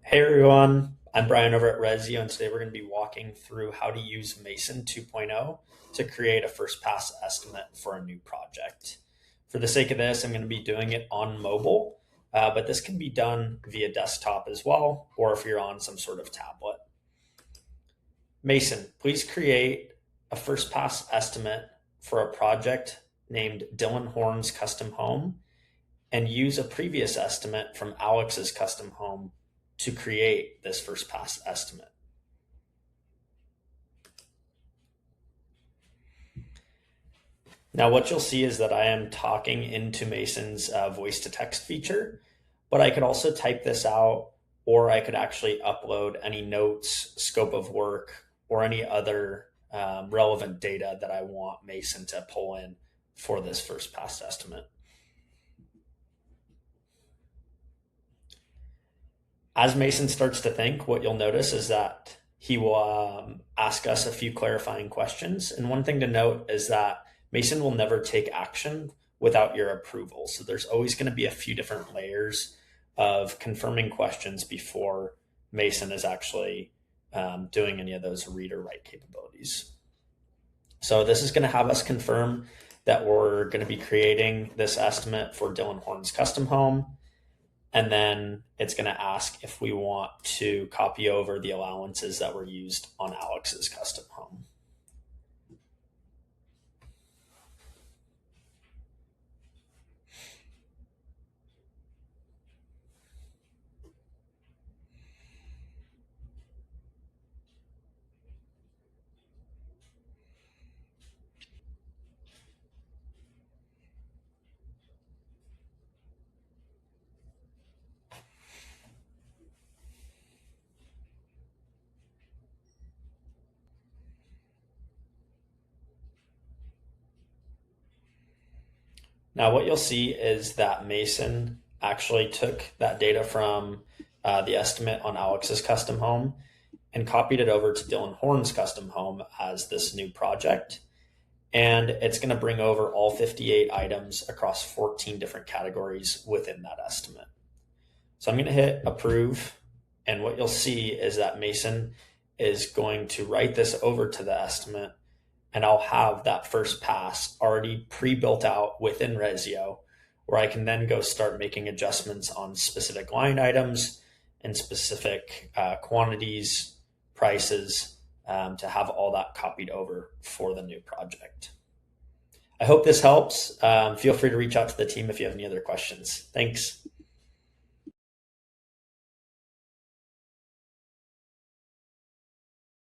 Hey everyone, I'm Brian over at Resio, and today we're going to be walking through how to use Mason 2.0 to create a first pass estimate for a new project. For the sake of this, I'm going to be doing it on mobile, but this can be done via desktop as well, or if you're on some sort of tablet. Mason, please create a first pass estimate for a project named Dylan Horn's Custom Home and use a previous estimate from Alex's Custom Home to create this first pass estimate. Now, what you'll see is that I am talking into Mason's voice to text feature, but I could also type this out, or I could actually upload any notes, scope of work, or any other relevant data that I want Mason to pull in for this first pass estimate. As Mason starts to think, what you'll notice is that he will ask us a few clarifying questions. And one thing to note is that Mason will never take action without your approval. So there's always going to be a few different layers of confirming questions before Mason is actually doing any of those read or write capabilities. So this is going to have us confirm that we're going to be creating this estimate for Dylan Horn's Custom Home. And then it's going to ask if we want to copy over the allowances that were used on Alex's Custom Home. Now, what you'll see is that Mason actually took that data from the estimate on Alex's Custom Home and copied it over to Dylan Horn's Custom Home as this new project. And it's going to bring over all 58 items across 14 different categories within that estimate. So I'm going to hit approve. And what you'll see is that Mason is going to write this over to the estimate, and I'll have that first pass already pre-built out within Resio, where I can then go start making adjustments on specific line items and specific quantities, prices, to have all that copied over for the new project. I hope this helps. Feel free to reach out to the team if you have any other questions. Thanks.